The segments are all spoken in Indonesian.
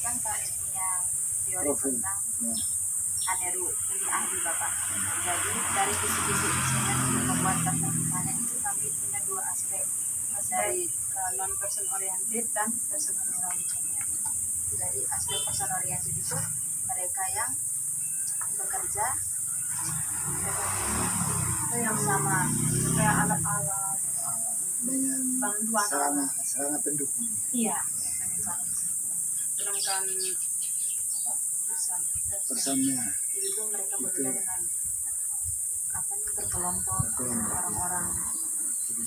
kan kami punya teori Profil. tentang Ya. Aneru, ini ahli Bapak. Jadi dari kisi-kisi instrumen untuk membuat daftar pertanyaan itu kami punya dua aspek, dari non person oriented dan person oriented. Dari aspek person oriented itu mereka yang bekerja yang sama kayak alat-alat Dengan bantuan sarana pendukung. iya, sedangkan Personnya itu mereka bekerja dengan berkelompok dengan orang-orang. Jadi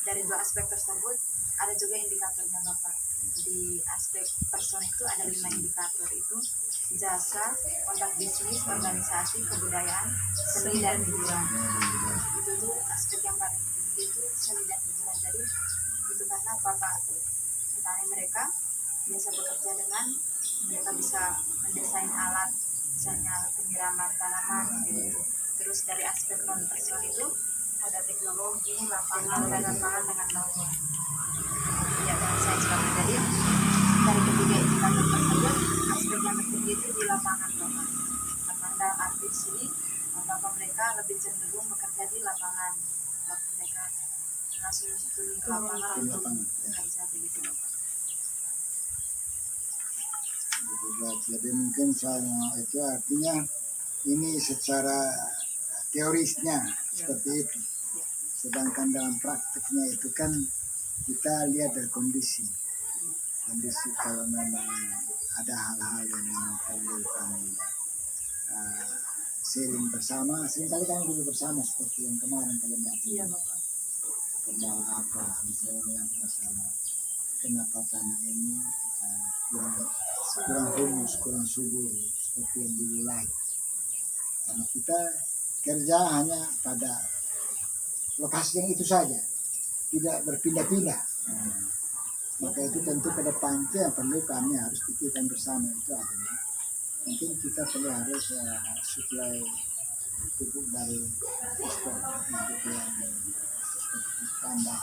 dari dua aspek tersebut ada juga indikatornya Bapak. Di aspek person itu ada 5 indikator, itu jasa, kontak bisnis, organisasi, kebudayaan, seni dan hiburan. Itu tuh aspek yang paling tinggi itu seni dan hiburan. Jadi itu karena Bapak petani mereka biasa bekerja dengan mereka bisa mendesain alat, misalnya penyiraman tanaman gitu. Terus dari aspek non person itu ada teknologi, lapangan dengan know-how. Ya, dan sains Bapak. Jadi dari ketiga indikator tersebut aspek yang tertinggi itu di lapangan Bapak. Lapangan dalam arti sini Bapak mereka lebih cenderung bekerja di lapangan. Bapak mereka langsung turun ke lapangan untuk bekerja begitu Bapak. Jadi mungkin soalnya itu artinya ini secara teorisnya seperti itu. Sedangkan dalam prakteknya itu kan kita lihat dari kondisi kalau memang ada hal-hal yang memang perlu kami sharing bersama. Seringkali kami dulu bersama seperti yang kemarin kalian datang. Iya Bapak. Tentang apa misalnya yang masalah kenapa tanah ini kurang humus, kurang subur seperti yang dulu lagi. Karena kita kerja hanya pada lokasi yang itu saja, tidak berpindah-pindah. Maka itu tentu ke depan yang perlu kami harus pikirkan bersama itu adalah mungkin kita perlu harus suplai pupuk dari ekspor untuk yang tambah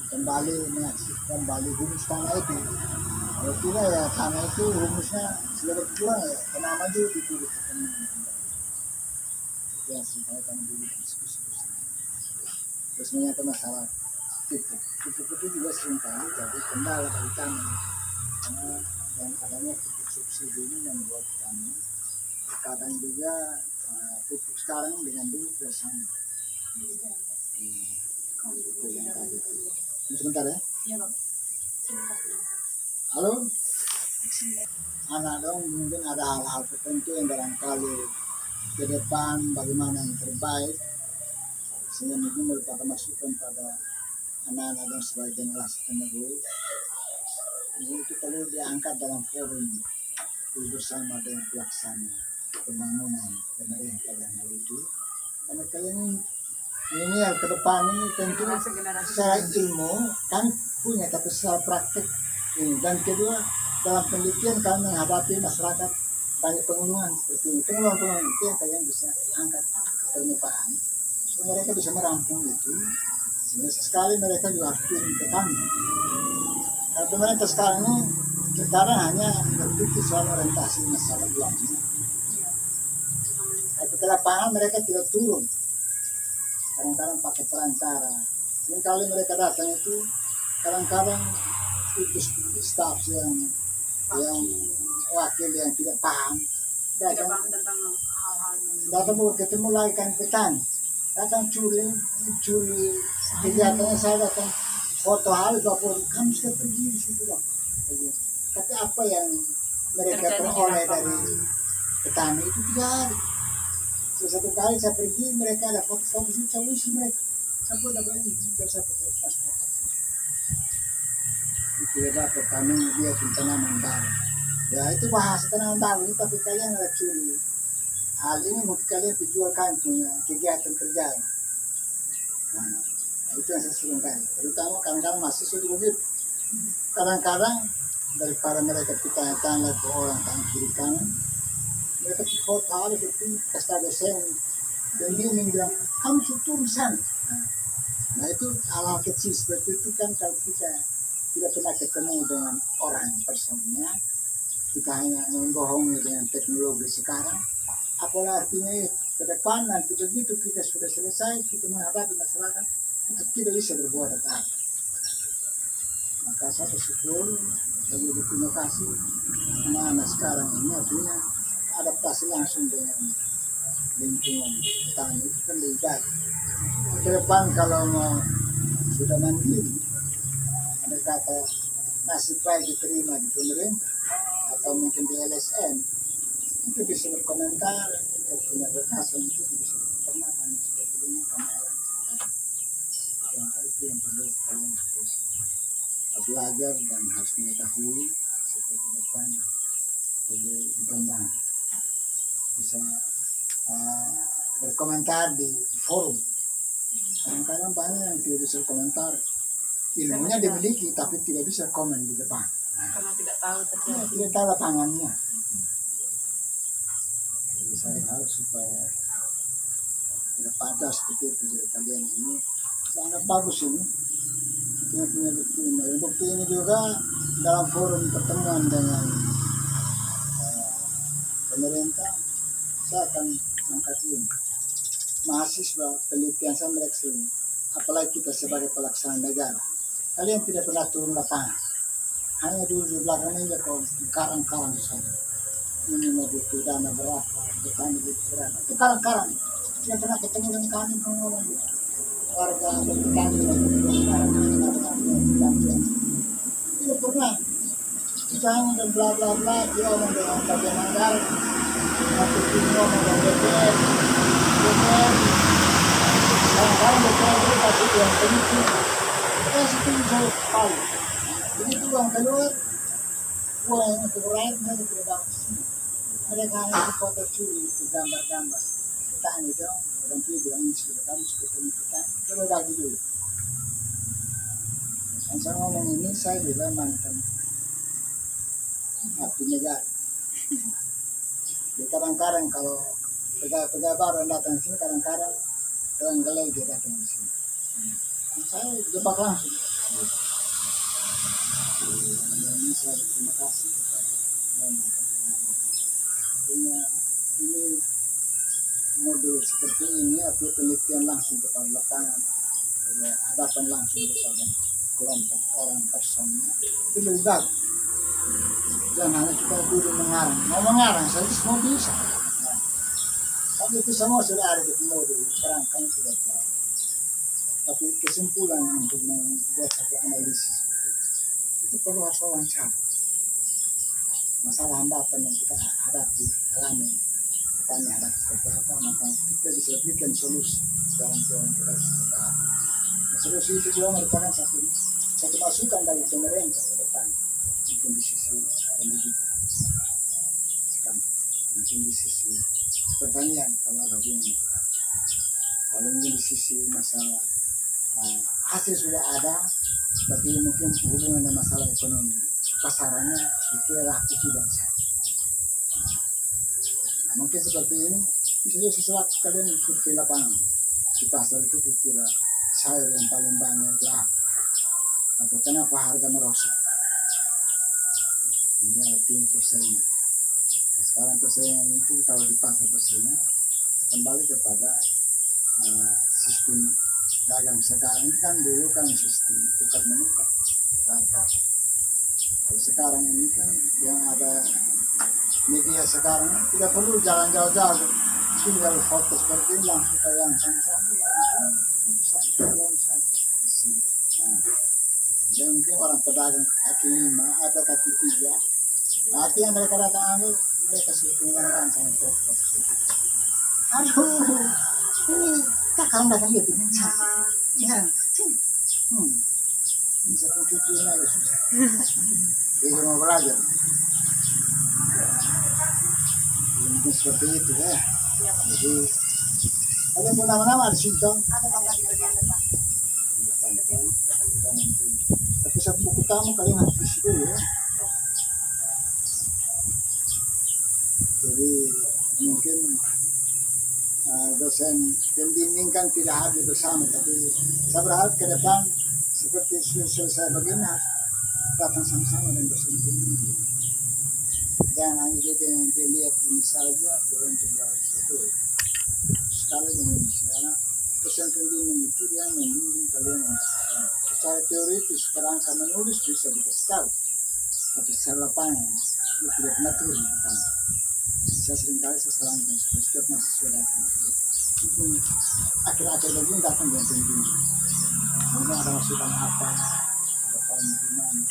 kembali mengaktifkan kembali humus tanah itu. Kalau tidak ya tanah itu humusnya sudah berkurang ya, tanaman itu diturut itu yang saya kami dulu diskusi bersama. Terus menyangkut masalah pupuk itu juga seringkali jadi kendala bagi kami karena yang adanya pupuk subsidi ini membuat kami kadang juga pupuk sekarang dengan dulu tidak sama. Itu yang tadi. Sebentar ya. Iya Bapak. Halo. Anak dong mungkin ada hal-hal tertentu yang barangkali ke depan bagaimana yang terbaik sehingga mungkin merupakan masukan pada anak-anak yang sebagai generasi penerus itu perlu diangkat dalam forum bersama dengan pelaksana pembangunan pemerintah dan hal itu karena kalian ini yang ke depan ini tentu secara ilmu kan punya tapi secara praktik ini. Dan kedua dalam penelitian kami menghadapi masyarakat banyak pengeluhan seperti ini, pengeluhan itu yang kalian bisa angkat permukaan supaya mereka bisa merampung itu sehingga sekali mereka juga harus turun ke kami. Karena pemerintah sekarang hanya berpikir soal orientasi masalah uangnya, tapi ke lapangan mereka tidak turun, kadang-kadang pakai perantara. Seringkali mereka datang itu kadang-kadang itu staf yang wakil yang tidak paham datang mau ketemu lagi kan petani datang curi kegiatannya saya datang foto hal bapak kamu sudah pergi di situ dong. Tapi apa yang mereka peroleh dari petani itu tidak ada. Satu kali saya pergi mereka ada foto-foto itu saya usi mereka sampai dapat ini bersama masyarakat. Tidak dapat kami dia tanaman baru. Ya itu bahasa tanaman baru tapi kalian ada curi. Hal ini mungkin kalian dijualkan punya kegiatan kerjaan. Nah, itu yang saya seringkan. Terutama kadang-kadang mahasiswa juga begitu. Kadang-kadang daripada mereka tanya-tanya ke orang kanan kiri kanan, mereka foto hal seperti kasta dosen dan dia bilang kamu sudah sana. Nah itu hal-hal kecil seperti itu kan kalau kita tidak pernah ketemu dengan orang personnya. Kita hanya membohongi dengan teknologi sekarang. Apalah artinya itu? Ke depan nanti begitu kita sudah selesai, kita menghadapi masyarakat, kita tidak bisa berbuat apa-apa. Maka saya bersyukur dan juga terima kasih anak-anak sekarang ini artinya adaptasi langsung dengan lingkungan petani itu kan lebih baik. Ke depan kalau mau sudah mandiri, ada kata nasib baik diterima di pemerintah atau mungkin di LSM, itu bisa berkomentar, kita punya bekasan itu bisa pernah kami seperti ini kami alami. Itu yang perlu kalian harus belajar dan harus mengetahui seperti depan perlu dikembang, bisa berkomentar di forum. Kadang-kadang banyak yang tidak bisa komentar, ilmunya dimiliki tapi tidak bisa komen di depan Karena tidak tahu tidak tahu lapangannya. Jadi saya harap supaya tidak pada seperti itu. Jadi kalian ini sangat bagus ini. Kita punya bukti ini. Bukti ini juga dalam forum pertemuan dengan pemerintah, saya akan angkat ini. Mahasiswa penelitian saya mereka ini, apalagi kita sebagai pelaksana negara, kalian tidak pernah turun lapangan. Hanya dulu di belakang ini kok karang-karang saja. Ini mau butuh dana berapa, petani butuh berapa. Itu karang-karang. Tidak pernah ketemu dengan kami orang warga petani yang tidak pernah. Kita hanya dan bla bla bla, dia ngomong dengan bagian anggaran, tapi dia ngomong dengan DPR, kadang-kadang DPR itu kasih uang penyidik, kita situ bisa tahu. Begitu uang keluar, uang yang untuk rakyat mereka tidak bagus. Mereka hanya foto curi, itu gambar-gambar. Petani dong, orang tua bilang ini sudah kami suka petani, coba bagi dulu. Dan saya ngomong ini, saya juga mantan abdi negara. Jadi kadang-kadang kalau pegawai baru yang datang sini, kadang-kadang orang gelai dia datang di sini. Dan saya jebak langsung. Ini saya terima kasih kepada ini modul seperti ini atau penelitian langsung kepada lapangan, hadapan langsung bersama kelompok orang personnya itu lebih bagus. Jangan hanya kita duduk mengarang, mau mengarang saja semua bisa. Nah, tapi itu semua sudah ada di modul, kerangkanya sudah tahu. Tapi kesimpulan untuk membuat satu analisis itu perlu harus wawancara. Masalah hambatan yang kita hadapi, alami, petani hadapi seperti apa, maka kita bisa berikan solusi dalam jalan kita seperti apa. Nah, solusi itu juga merupakan satu masukan dari pemerintah ke depan, mungkin di sisi pendidikan, mungkin di sisi pertanian kalau ada hubungan itu, kalau mungkin di sisi masalah hasil sudah ada, tapi mungkin hubungan dengan masalah ekonomi, pasarannya dikira laku tidak bisa. Nah, mungkin seperti ini bisa jadi sesuatu kalian survei lapangan di pasar itu dikira sayur yang paling banyak laku atau kenapa harga merosot. Ini artinya persaingan. Nah, sekarang persaingan itu kalau di pasar persaingan kembali kepada sistem dagang sekarang kan dulu kan sistem tukar menukar. Kalau sekarang ini kan yang ada media sekarang tidak perlu jalan jauh-jauh, tinggal foto seperti ini langsung tayang saja, dan mungkin orang pedagang kaki 5 atau kaki 3, artinya mereka datang ambil, mereka sudah tinggalkan sama foto. Aduh, ini kakak datang lihat ini sama, ya, ini saya pun cuci agak susah. Dia mau belajar. Mungkin seperti itu ya. Jadi ada pun nama-nama di situ. Ada bapak di bagian depan. Tapi satu buku tamu kalian harus isi dulu ya. Jadi mungkin dosen pembimbing kan tidak hadir bersama, tapi saya berharap ke depan seperti selesai begini datang sama-sama dan dosen pembimbing. Jangan hanya dia lihat ini saja, turun juga itu sekali dengan misalnya dosen pembimbing itu dia membimbing kalian untuk secara teoritis kerangka menulis bisa dikasih tahu, tapi secara lapangan itu tidak pernah turun di depan. Saya seringkali saya sarankan setiap mahasiswa datang itu akhir-akhir lagi datang dengan pembimbing. Mungkin ada masukan apa, ada poin gimana.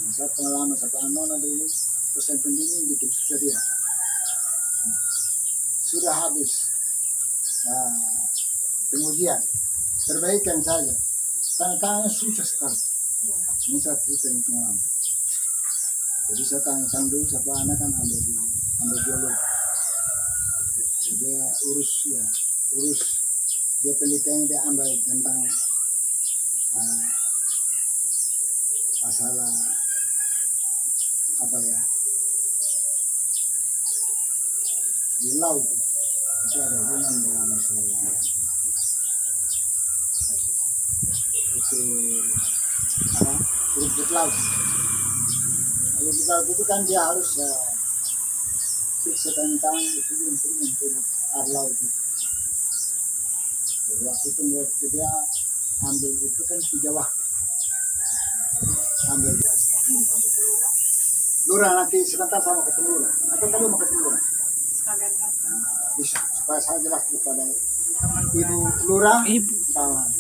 Saya pengalaman satu anak dulu dosen pembimbing bikin susah dia sudah habis pengujian perbaikan saja tanda tangan susah sekali. Ini saya cerita yang pengalaman. Jadi saya tanya dulu satu anak kan ambil biologi, dia urus dia penelitiannya dia ambil tentang masalah apa ya di laut itu ada hubungan dengan masalah itu apa rumput laut. Rumput laut itu kan dia harus periksa tentang itu untuk air laut itu. Jadi waktu itu dia ambil itu kan 3 waktu. Ambil lurah nanti sebentar sama ketemu lurah. Atau kalian mau ketemu lurah? Bisa supaya saya jelas kepada ibu lurah bahwa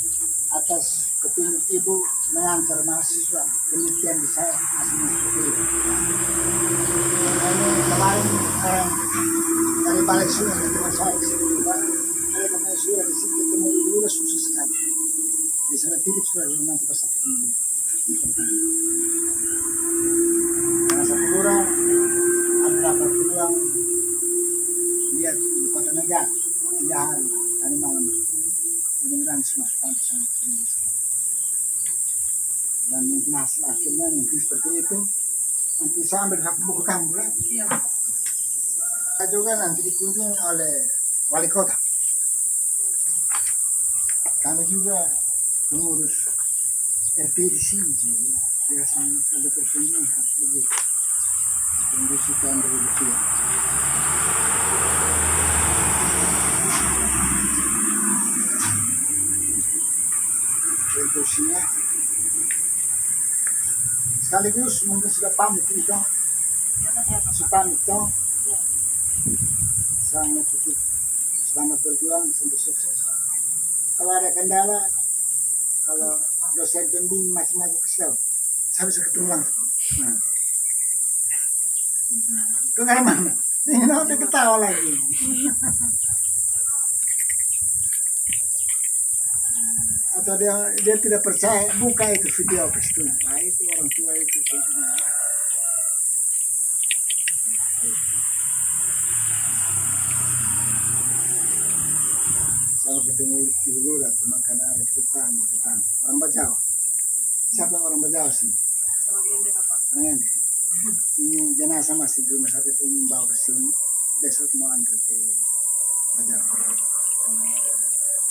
atas petunjuk ibu mengantar mahasiswa penelitian di saya hasilnya seperti itu. Ini kemarin orang dari balik sungai ketemu saya di sini juga ada ketemu sudah di sini ketemu ibu lurah susah sekali. Di sana titip sudah nanti pas ketemu ibu. Karena satu lurah ada dapat peluang lihat di kota negara 3 hari tadi malam mudah-mudahan dimasukkan ke sana dan mungkin hasil akhirnya mungkin seperti itu nanti saya ambil hak buku kamu kan? Iya. Saya juga nanti dikunjungi oleh wali kota. Kami juga mengurus RT di sini jadi biasanya ada perkunjungan harus begitu kondisikan dari betul. Kursinya sekaligus mungkin sudah pamit itu pamit toh sangat cukup selamat berjuang sampai sukses. Kalau ada kendala kalau dosen pembimbing macam-macam kesel saya bisa ketemu langsung. Nah itu dari mana? Ini udah ketawa lagi. Atau dia tidak percaya buka itu video ke situ. Nah itu orang tua itu saya ketemu ibu lurah makan ada ketan orang Bajau. Siapa orang Bajau sih? Orang ini. Ini jenazah masih di rumah sakit umum bawa ke sini besok mau antar ke Bajau.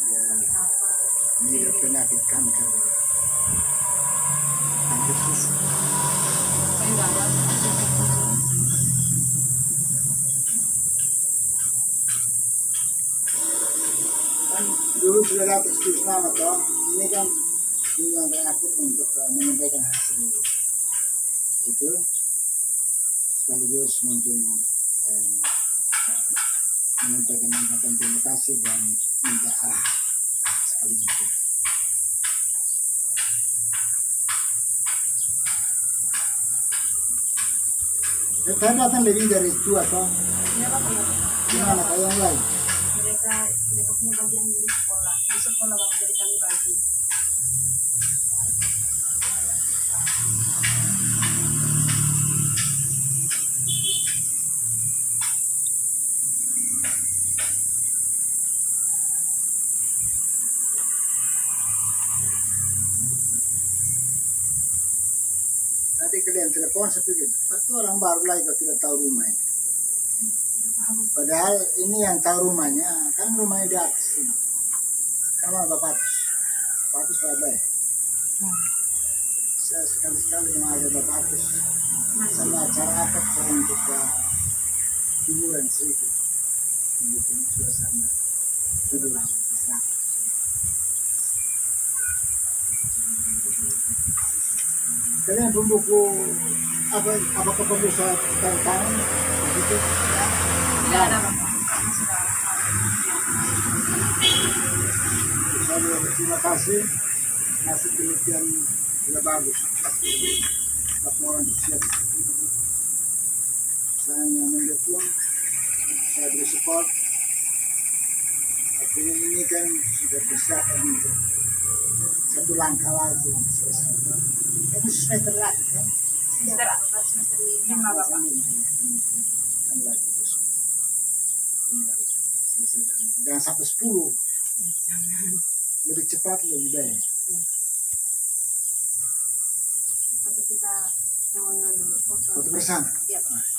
Ya ini penyakit kanker susu. Kan dulu sudah dapat tulis nama toh, ini kan yang terakhir untuk menyampaikan hasil itu sekaligus mungkin menyampaikan ungkapan terima kasih dan minta arah sekaligus. Saya datang lebih dari itu atau gimana kayak yang lain? Mereka punya bagian di sekolah waktu dari kami bagi. Nanti kalian telepon saya pikir itu orang baru lagi kau tidak tahu rumahnya. Padahal ini yang tahu rumahnya kan rumahnya di atas ini. Karena Bapak Patus Bapak. bisa sekali-sekali mengajak Bapak terus sama acara apa kok untuk hiburan sedikit membuat suasana hiburan masyarakat. Kalian pembuku apakah perlu saya tanda tangan begitu? Tidak ada Bapak, karena sudah Saya terima kasih, masih penelitian sudah bagus, laporan siap. Saya yang mendukung, saya beri support. Tapi ini kan sudah persiapan untuk satu langkah lagi selesai. Itu semester lagi kan? semester Bapak, semester 5 Bapak. Kan lagi besok. Tinggal selesai dan sampai 10. Lebih cepat lebih baik. Untuk kita mau dulu foto. Foto bersama. Iya Pak.